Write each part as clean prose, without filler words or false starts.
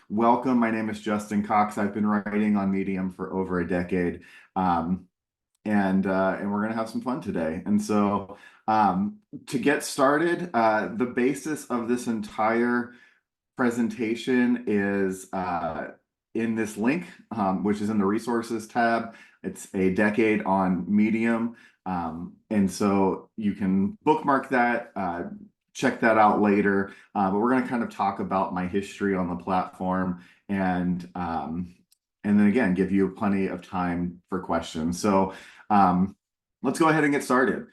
welcome. My name is Justin Cox. I've been writing on Medium for over a decade, um, and we're gonna have some fun today. To get started, the basis of this entire presentation is in this link, which is in the resources tab. It's a decade on Medium. And so you can bookmark that, check that out later. But we're going to kind of talk about my history on the platform and then again, give you plenty of time for questions. Um, let's go ahead and get started.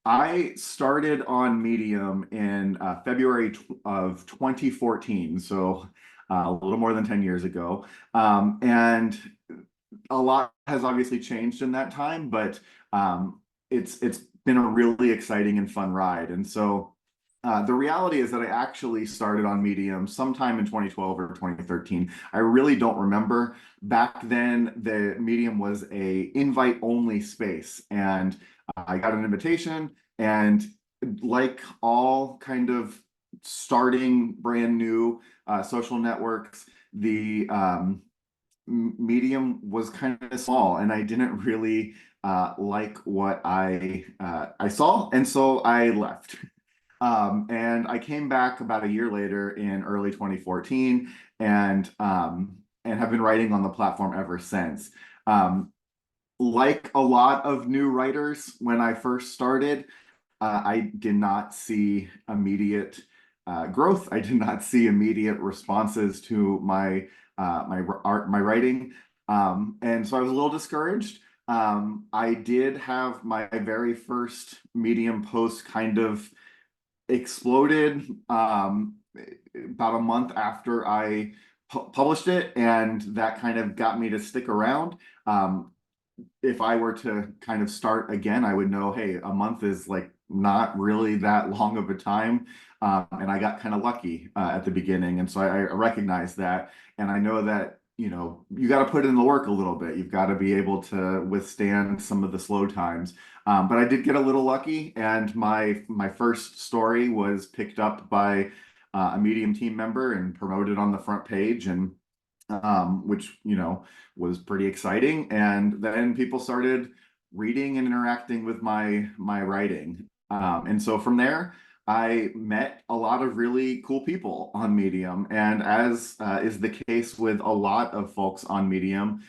I started on Medium in February of 2014, so a little more than 10 years ago. And a lot has obviously changed in that time, but it's been a really exciting and fun ride. The reality is that I actually started on Medium sometime in 2012 or 2013. I really don't remember. Back then, the Medium was a invite-only space, and I got an invitation, and like all kind of starting brand new social networks, the Medium was kind of small, and I didn't really like what I saw, and so I left. And I came back about a year later in early 2014, and have been writing on the platform ever since. Um, like a lot of new writers, when I first started, I did not see immediate growth. I did not see immediate responses to my writing, and so I was a little discouraged. I did have my very first Medium post kind of exploded about a month after I published it, and that kind of got me to stick around. If I were to kind of start again, I would know, hey, a month is like not really that long of a time. And I got kind of lucky at the beginning. And so I recognize that. And I know that, you got to put in the work a little bit. You've got to be able to withstand some of the slow times. But I did get a little lucky, and my first story was picked up by a Medium team member and promoted on the front page, and which was pretty exciting. And then people started reading and interacting with my writing. And so from there, I met a lot of really cool people on Medium. And as is the case with a lot of folks on Medium,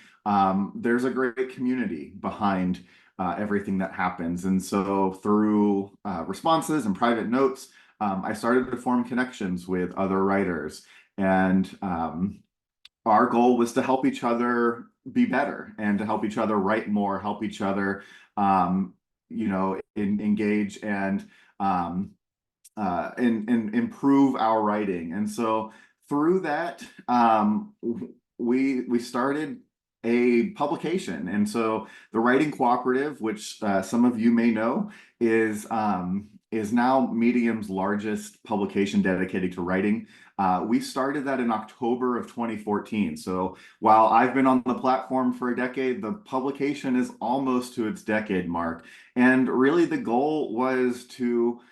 there's a great community behind everything that happens. And so through responses and private notes, I started to form connections with other writers. And our goal was to help each other be better and to help each other write more, help each other, engage um, and improve our writing. And so through that, we started a publication. And so the Writing Cooperative, which some of you may know, is now Medium's largest publication dedicated to writing. We started that in October of 2014. So while I've been on the platform for a decade, the publication is almost to its decade mark. And really the goal was to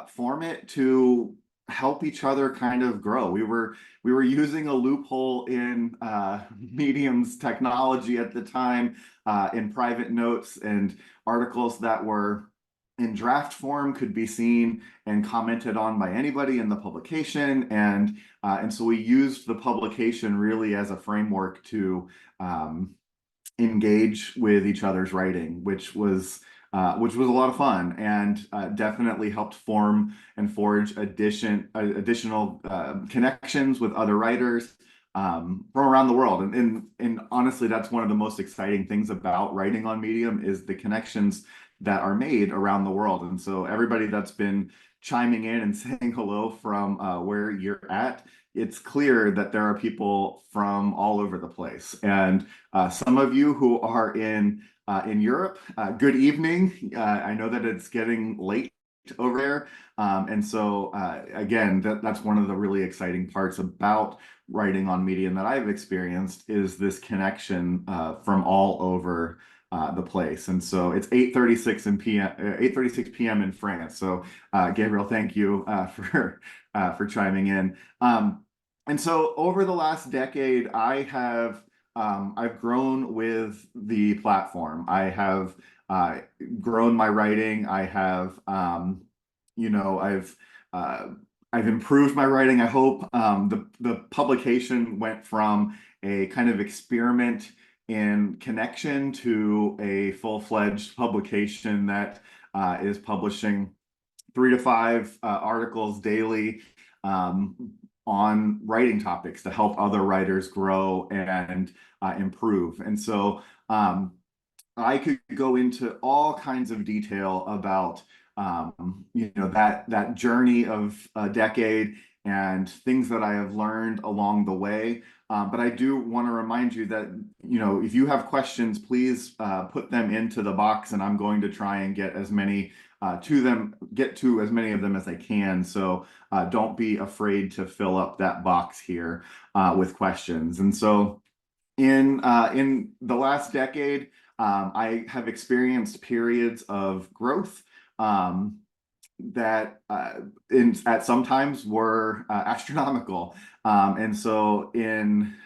form it to help each other kind of grow. We were using a loophole in Medium's technology at the time, in private notes and articles that were in draft form could be seen and commented on by anybody in the publication, and so we used the publication really as a framework to engage with each other's writing, which was a lot of fun, and definitely helped form and forge additional connections with other writers from around the world. And honestly, that's one of the most exciting things about writing on Medium is the connections that are made around the world. And so everybody that's been chiming in and saying hello from where you're at, it's clear that there are people from all over the place. And some of you who are in Europe, good evening. I know that it's getting late over there. And so again, that's one of the really exciting parts about writing on Medium that I've experienced is this connection from all over the place. And so it's 8:36 p.m. in France. So Gabriel, thank you for chiming in. And so over the last decade, I've grown with the platform. I have uh, grown my writing. I have you know uh, I've improved my writing. I hope the publication went from a kind of experiment in connection to a full-fledged publication that is publishing 3 to 5 articles daily um, on writing topics to help other writers grow and improve. And so I could go into all kinds of detail about that journey of a decade and things that I have learned along the way. But I do want to remind you that if you have questions, please put them into the box, and I'm going to try and get to as many of them as I can. So don't be afraid to fill up that box here with questions. And so in the last decade, I have experienced periods of growth um, that at sometimes were astronomical. And so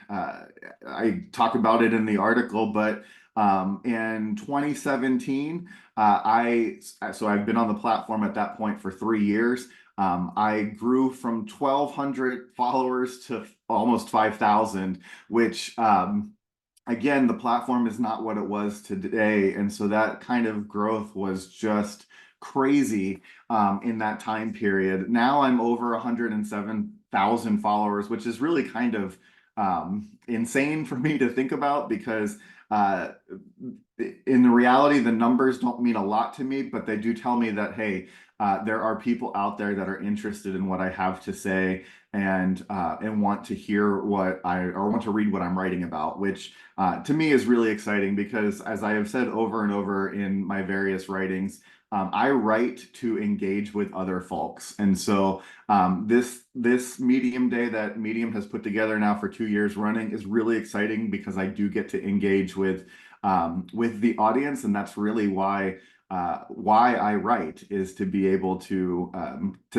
I talk about it in the article, but in 2017, I've been on the platform at that point for 3 years. I grew from 1,200 followers to almost 5,000, which again, the platform is not what it was today. And so that kind of growth was just crazy in that time period. Now I'm over 107,000 followers, which is really kind of insane for me to think about because uh, in the reality, the numbers don't mean a lot to me, but they do tell me that, hey, there are people out there that are interested in what I have to say and want to hear or want to read what I'm writing about, which to me is really exciting because, as I have said over and over in my various writings, I write to engage with other folks. And so this Medium Day that Medium has put together now for 2 years running is really exciting because I do get to engage with the audience, and that's really why I write is to be able to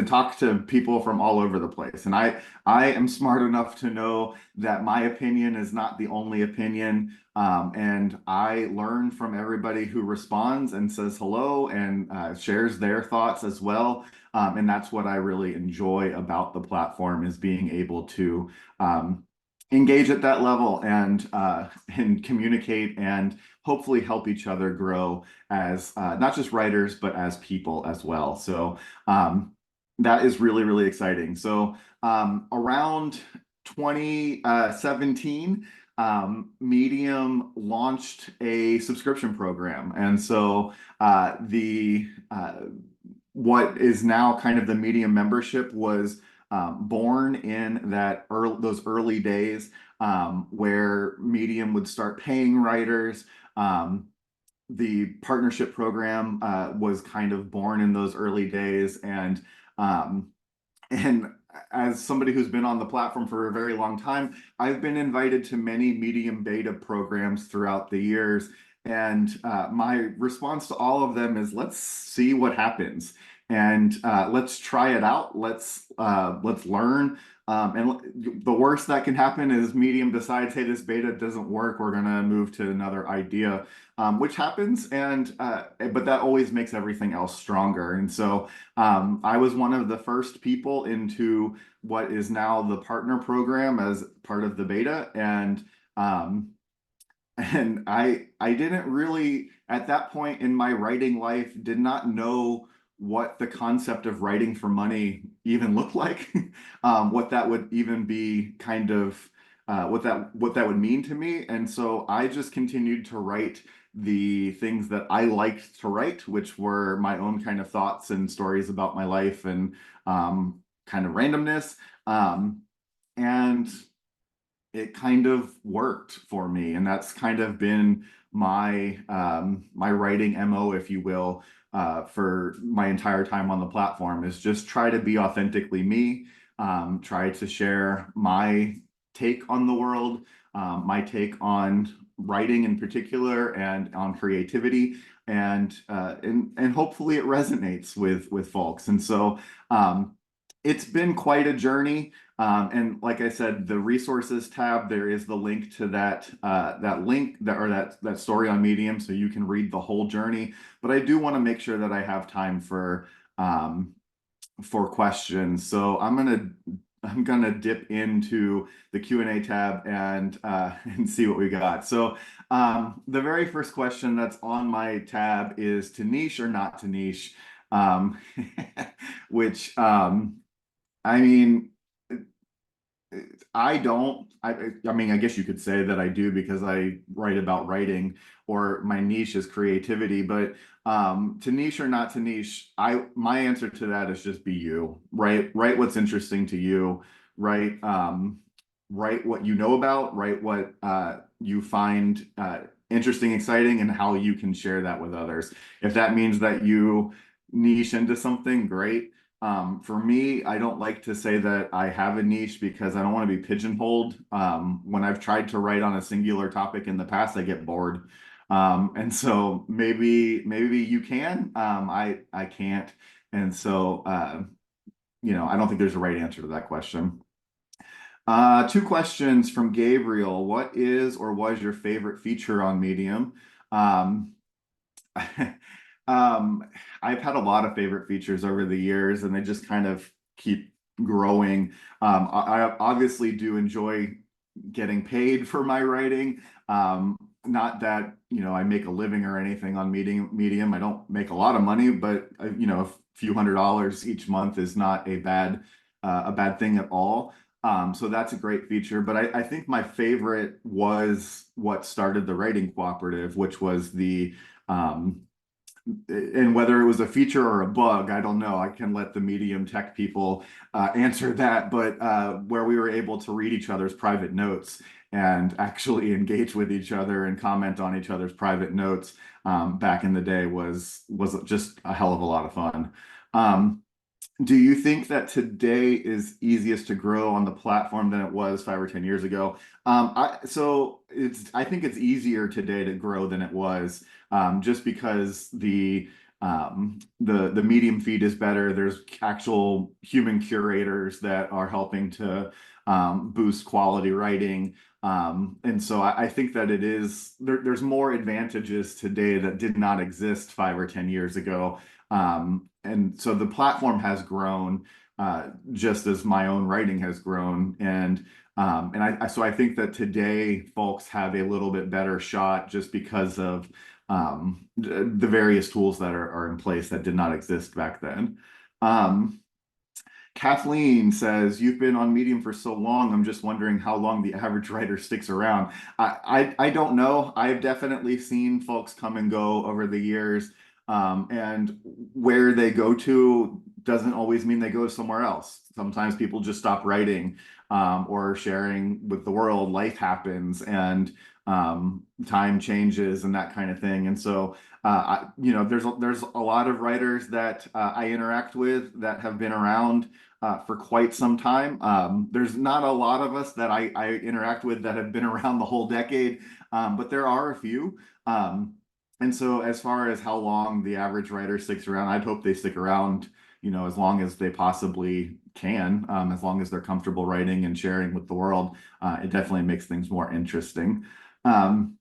talk to people from all over the place. And I am smart enough to know that my opinion is not the only opinion. And I learn from everybody who responds and says hello and shares their thoughts as well. And that's what I really enjoy about the platform is being able to engage at that level and communicate and hopefully help each other grow as not just writers, but as people as well. So that is really, really exciting. So around 2017, Medium launched a subscription program. And so the what is now kind of the Medium membership was born in those early days where Medium would start paying writers. The partnership program was kind of born in those early days, um, and as somebody who's been on the platform for a very long time, I've been invited to many Medium beta programs throughout the years. And my response to all of them is let's see what happens and let's try it out. Let's learn. And the worst that can happen is Medium decides, hey, this beta doesn't work. We're going to move to another idea, which happens. But that always makes everything else stronger. And so I was one of the first people into what is now the partner program as part of the beta, and I didn't really at that point in my writing life did not know what the concept of writing for money even looked like, what that would even be kind of what that would mean to me, and so I just continued to write the things that I liked to write, which were my own kind of thoughts and stories about my life and kind of randomness. And it kind of worked for me, and that's kind of been my writing MO, if you will, for my entire time on the platform is just try to be authentically me, try to share my take on the world, my take on writing in particular, and on creativity, and hopefully it resonates with folks. And so It's been quite a journey. And like I said, the resources tab, there is the link to that link that or that story on Medium, so you can read the whole journey. But I do want to make sure that I have time um, for questions. So I'm gonna dip into the Q&A tab and and see what we got. So the very first question that's on my tab is to niche or not to niche, um, which I mean, I don't. I mean, I guess you could say that I do because I write about writing, or my niche is creativity. But to niche or not to niche, I my answer to that is just be you. Write what's interesting to you. Write write what you know about. Write what you find interesting, exciting, and how you can share that with others. If that means that you niche into something, great. For me, I don't like to say that I have a niche because I don't want to be pigeonholed. When I've tried to write on a singular topic in the past, I get bored. And so maybe you can. I can't. And so I don't think there's a right answer to that question. Two questions from Gabriel. What is or was your favorite feature on Medium? Um, Um, I've had a lot of favorite features over the years, and they just kind of keep growing. I obviously do enjoy getting paid for my writing. Not that, I make a living or anything on Medium. I don't make a lot of money, but a few $100s each month is not a bad thing at all. So that's a great feature. But I think my favorite was what started the writing cooperative, which was um, and whether it was a feature or a bug, I don't know. I can let the medium tech people answer that. But where we were able to read each other's private notes and actually engage with each other and comment on each other's private notes back in the day was just a hell of a lot of fun. Um, do you think that today is easiest to grow on the platform than it was 5 or 10 years ago? I think it's easier today to grow than it was, just because the medium feed is better. There's actual human curators that are helping to boost quality writing. And so I think that there's more advantages today that did not exist 5 or 10 years ago. And so the platform has grown just as my own writing has grown. And I think that today folks have a little bit better shot just because of the various tools that are in place that did not exist back then. Um, Kathleen says, "You've been on Medium for so long. I'm just wondering how long the average writer sticks around." I don't know. I've definitely seen folks come and go over the years, and where they go to doesn't always mean they go somewhere else. Sometimes people just stop writing, or sharing with the world. Life happens, and time changes, and that kind of thing. And so there's a lot of writers that I interact with that have been around for quite some time. There's not a lot of us that I interact with that have been around the whole decade, but there are a few. And so as far as how long the average writer sticks around, I'd hope they stick around, as long as they possibly can, as long as they're comfortable writing and sharing with the world. It definitely makes things more interesting. Um,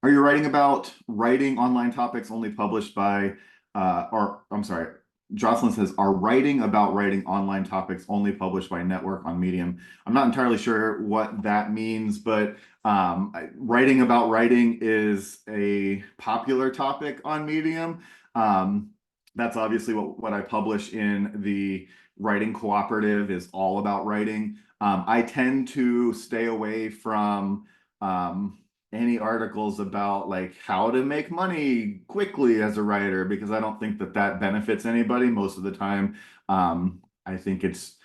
are you writing about writing online topics only published by, or I'm sorry, Jocelyn says, are writing about writing online topics only published by network on Medium? I'm not entirely sure what that means, but writing about writing is a popular topic on Medium. That's obviously what I publish in the writing cooperative is all about writing. I tend to stay away from um, any articles about like how to make money quickly as a writer because I don't think that benefits anybody most of the time. I think it's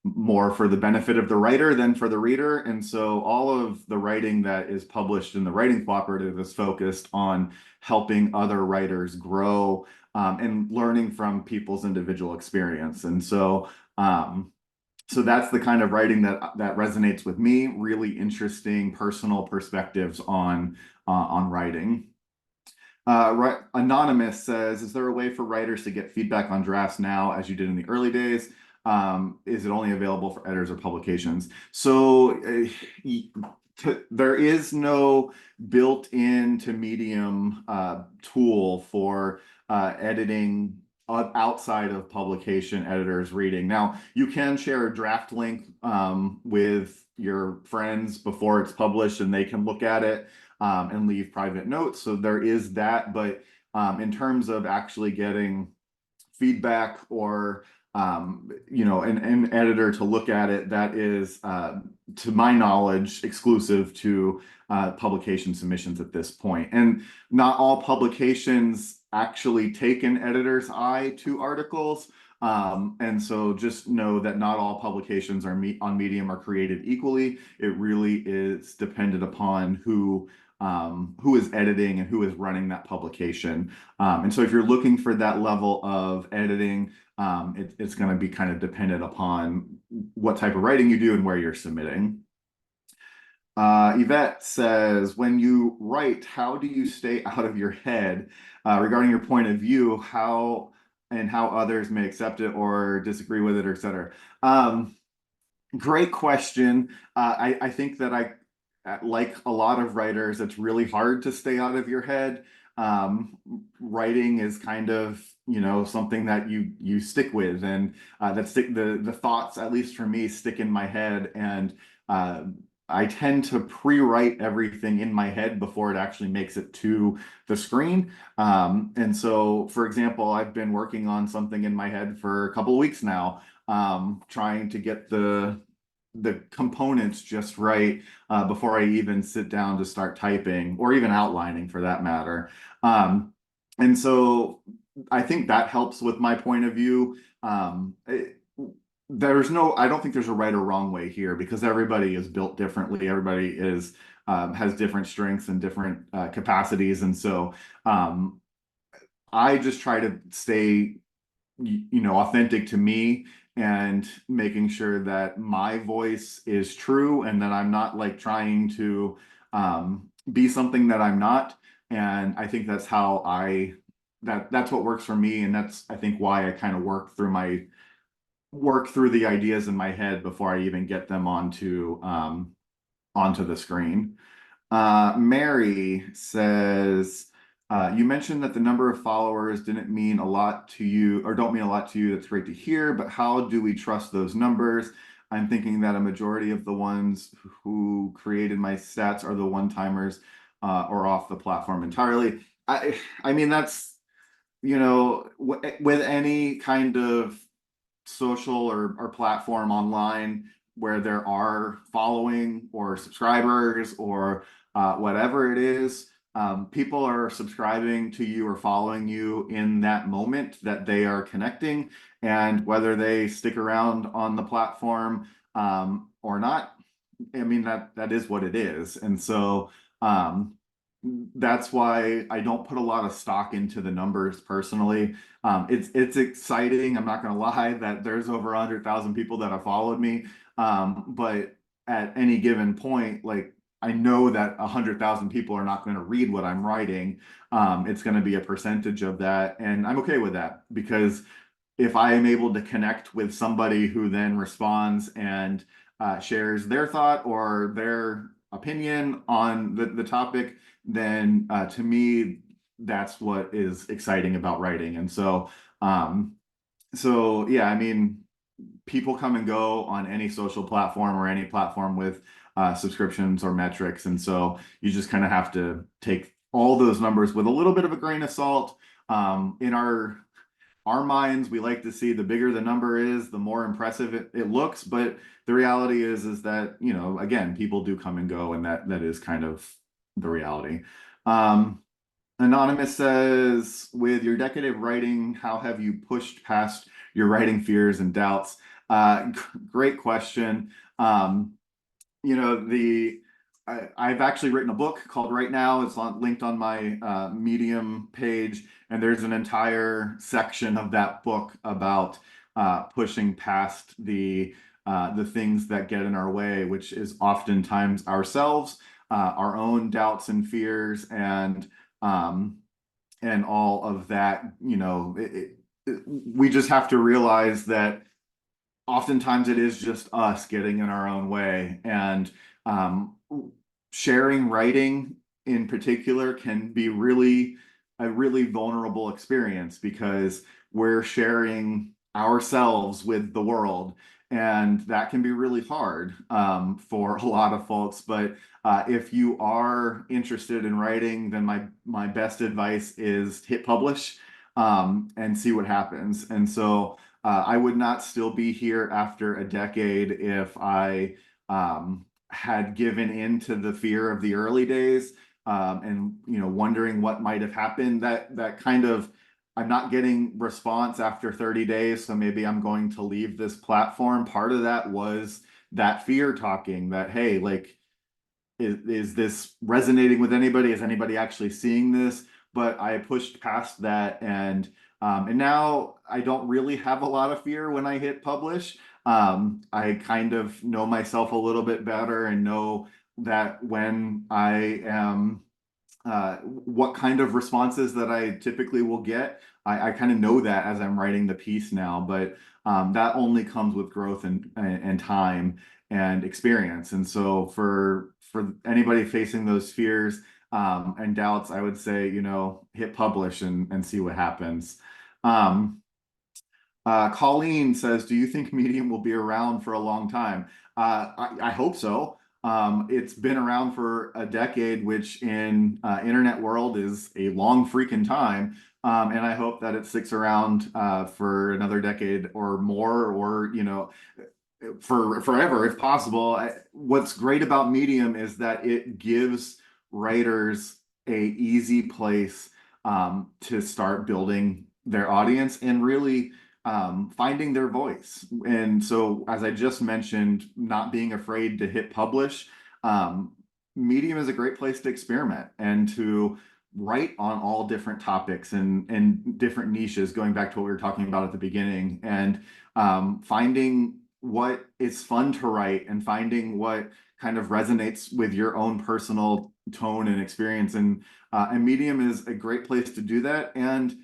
more for the benefit of the writer than for the reader. And so all of the writing that is published in the writing cooperative is focused on helping other writers grow, and learning from people's individual experience. And so that's the kind of writing that resonates with me. Really interesting personal perspectives on writing. Anonymous says, "Is there a way for writers to get feedback on drafts now, as you did in the early days? is it only available for editors or publications? So there is no built-in to Medium tool for editing outside of publication editors reading. Now, you can share a draft link with your friends before it's published, and they can look at it and leave private notes. So there is that, but in terms of actually getting feedback or an editor to look at it, that is, to my knowledge, exclusive to publication submissions at this point. And not all publications actually take an editor's eye to articles. And so just know that not all publications on Medium are created equally. It really is dependent upon who is editing and who is running that publication. And so if you're looking for that level of editing, it's going to be kind of dependent upon what type of writing you do and where you're submitting. Yvette says, when you write, how do you stay out of your head regarding your point of view, how others may accept it or disagree with it, or et cetera? Great question. I think that like a lot of writers, it's really hard to stay out of your head. Writing is kind of, something that you stick with, and the thoughts, at least for me, stick in my head, and I tend to pre-write everything in my head before it actually makes it to the screen. And so, for example, I've been working on something in my head for a couple of weeks now, trying to get the components just right before I even sit down to start typing or even outlining, for that matter. And so I think that helps with my point of view. I don't think there's a right or wrong way here, because everybody is built differently. Everybody has different strengths and different capacities. And so I just try to stay, authentic to me, and making sure that my voice is true and that I'm not like trying to be something that I'm not. And I think that's how that's what works for me. And that's, I think, why I kind of work through the ideas in my head before I even get them onto the screen. Mary says, you mentioned that the number of followers didn't mean a lot to you, or don't mean a lot to you. That's great to hear, but how do we trust those numbers? I'm thinking that a majority of the ones who created my stats are the one-timers or off the platform entirely. I mean, that's, with any kind of social or platform online where there are following or subscribers or whatever it is, people are subscribing to you or following you in that moment that they are connecting, and whether they stick around on the platform or not, I mean, that is what it is. And so that's why I don't put a lot of stock into the numbers personally. It's exciting. I'm not going to lie that there's over 100,000 people that have followed me. But at any given point, like, I know that 100,000 people are not going to read what I'm writing. It's going to be a percentage of that, and I'm okay with that, because if I am able to connect with somebody who then responds and shares their thought or their opinion on the topic, then to me, that's what is exciting about writing. And so yeah, I mean, people come and go on any social platform or any platform with subscriptions or metrics. And so you just kind of have to take all those numbers with a little bit of a grain of salt. In our minds, we like to see the bigger the number is, the more impressive it looks. But the reality is that, again, people do come and go, and that is kind of the reality. Anonymous says, with your decade of writing, how have you pushed past your writing fears and doubts? Great question. You know, I've actually written a book called Right Now. It's linked on my Medium page, and there's an entire section of that book about pushing past the things that get in our way, which is oftentimes ourselves, our own doubts and fears, and all of that. We just have to realize that oftentimes it is just us getting in our own way. And um, sharing writing in particular can be a really vulnerable experience because we're sharing ourselves with the world. And that can be really hard for a lot of folks. But if you are interested in writing, then my best advice is hit publish and see what happens. And so I would not still be here after a decade if I had given in to the fear of the early days and wondering what might have happened. That kind of I'm not getting response after 30 days, so maybe I'm going to leave this platform. Part of that was that fear talking that, hey, like is this resonating with anybody? Is anybody actually seeing this? But I pushed past that and now I don't really have a lot of fear when I hit publish. I kind of know myself a little bit better and know that when I am what kind of responses that I typically will get. I kind of know that as I'm writing the piece now, but that only comes with growth and time and experience. And so for anybody facing those fears and doubts, I would say, hit publish and see what happens. Um, Colleen says, "Do you think Medium will be around for a long time?" I hope so. It's been around for a decade, which in internet world is a long freaking time. And I hope that it sticks around for another decade or more, or for forever if possible. What's great about Medium is that it gives writers a easy place to start building their audience and really finding their voice. And so, as I just mentioned, not being afraid to hit publish, um, Medium is a great place to experiment and to write on all different topics and different niches, going back to what we were talking about at the beginning, and finding what is fun to write and finding what kind of resonates with your own personal tone and experience. And Medium is a great place to do that. And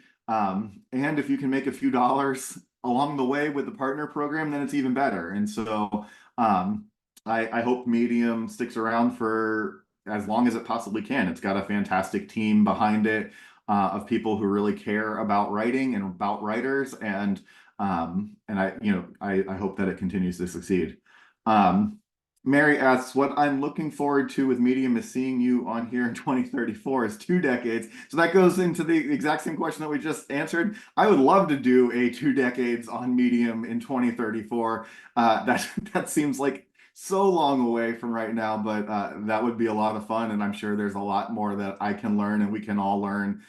if you can make a few dollars along the way with the partner program, then it's even better. And so um, I hope Medium sticks around for as long as it possibly can. It's got a fantastic team behind it of people who really care about writing and about writers, and I hope that it continues to succeed. Um, Mary asks, "What I'm looking forward to with Medium is seeing you on here in 2034 is 2 decades." So that goes into the exact same question that we just answered. I would love to do a 2 decades on Medium in 2034. That seems like so long away from right now, but that would be a lot of fun, and I'm sure there's a lot more that I can learn and we can all learn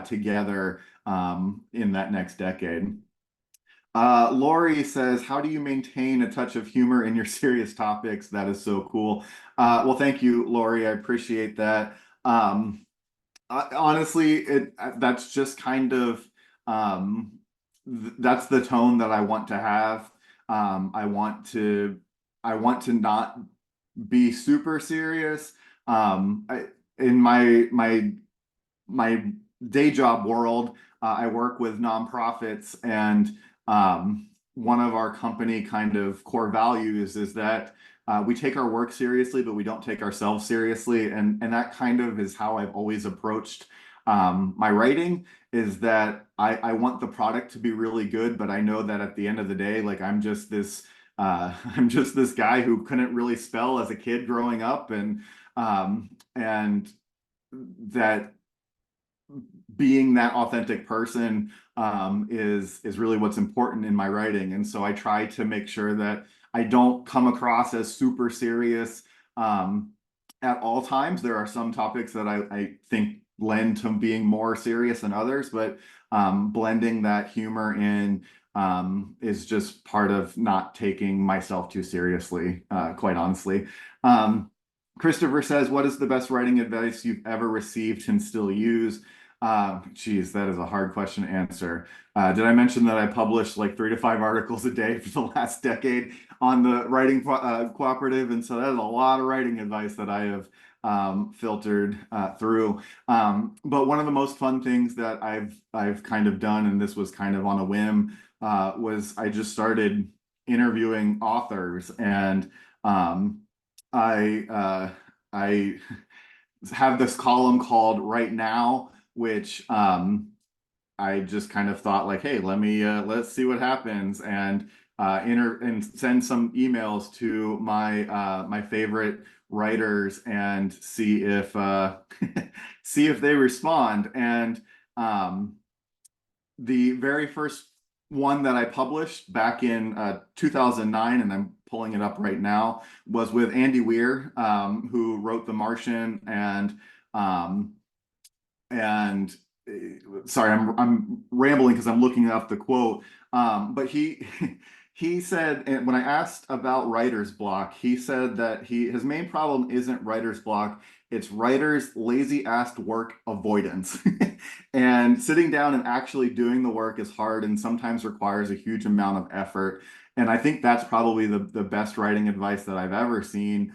together in that next decade. Lori says, "How do you maintain a touch of humor in your serious topics?" That is so cool. Well, thank you, Lori. I appreciate that. Um, Honestly, that's just kind of that's the tone that I want to have. I want to not be super serious. In my day job world, I work with nonprofits, and one of our company kind of core values is that we take our work seriously, but we don't take ourselves seriously, and that kind of is how I've always approached my writing. Is that I want the product to be really good, but I know that at the end of the day, like I'm just this guy who couldn't really spell as a kid growing up, and that being that authentic person is really what's important in my writing. And so I try to make sure that I don't come across as super serious at all times. There are some topics that I think lend to being more serious than others, but blending that humor in is just part of not taking myself too seriously, quite honestly. Christopher says, "What is the best writing advice you've ever received and still use?" Geez, that is a hard question to answer. Did I mention that I published like 3 to 5 articles a day for the last decade on the writing cooperative? And so that is a lot of writing advice that I have filtered through. But one of the most fun things that I've kind of done, and this was kind of on a whim, was I just started interviewing authors, and um, I have this column called Right Now, which I just kind of thought like, hey, let's see what happens, and enter and send some emails to my favorite writers and see if see if they respond. And um, the very first one that I published back in 2009, and I'm pulling it up right now, was with Andy Weir, who wrote The Martian, um, and sorry, I'm rambling because I'm looking up the quote. But he he said, and when I asked about writer's block, he said that his main problem isn't writer's block, it's writer's lazy ass work avoidance. And sitting down and actually doing the work is hard and sometimes requires a huge amount of effort. And I think that's probably the best writing advice that I've ever seen.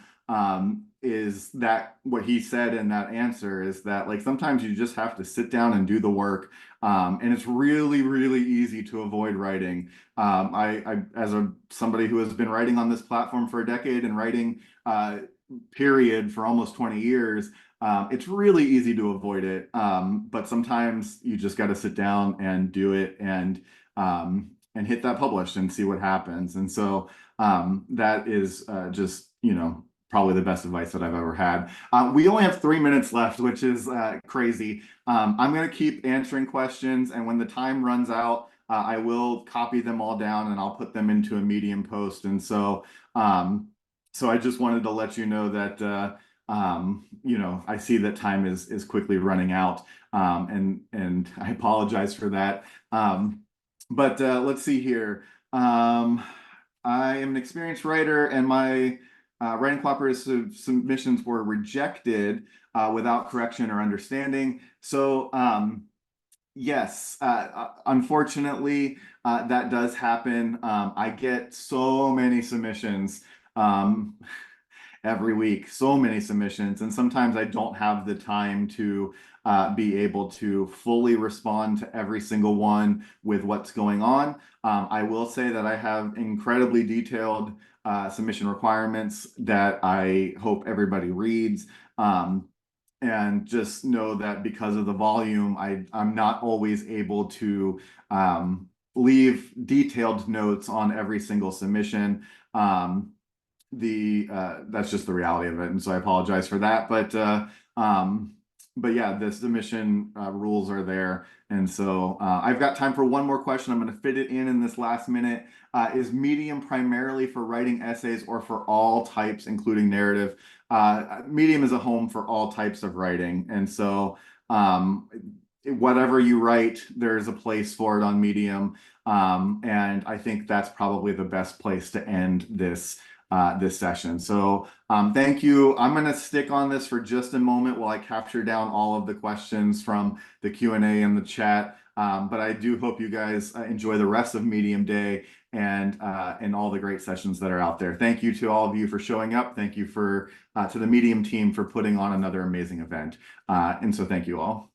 Is that what he said in that answer, is that like sometimes you just have to sit down and do the work. And it's really, really easy to avoid writing. I as somebody who has been writing on this platform for a decade and writing period for almost 20 years, it's really easy to avoid it. But sometimes you just got to sit down and do it, and hit that publish and see what happens. And so that is just, probably the best advice that I've ever had. We only have 3 minutes left, which is crazy. I'm going to keep answering questions, and when the time runs out, I will copy them all down and I'll put them into a Medium post. And so I just wanted to let you know that I see that time is quickly running out, and I apologize for that. But let's see here. I am an experienced writer, and my writing cooperative submissions were rejected without correction or understanding. So, yes, unfortunately, that does happen. I get so many submissions um, every week, so many submissions, and sometimes I don't have the time to be able to fully respond to every single one with what's going on. I will say that I have incredibly detailed submission requirements that I hope everybody reads. And just know that because of the volume, I'm not always able to leave detailed notes on every single submission. The That's just the reality of it, and so I apologize for that. But yeah, the submission rules are there, and so I've got time for one more question. I'm going to fit it in this last minute. Is Medium primarily for writing essays or for all types, including narrative? Medium is a home for all types of writing, and so whatever you write, there's a place for it on Medium. And I think that's probably the best place to end this session. So thank you. I'm going to stick on this for just a moment while I capture down all of the questions from the Q&A and the chat. But I do hope you guys enjoy the rest of Medium Day and all the great sessions that are out there. Thank you to all of you for showing up. Thank you to the Medium team for putting on another amazing event. And so thank you all.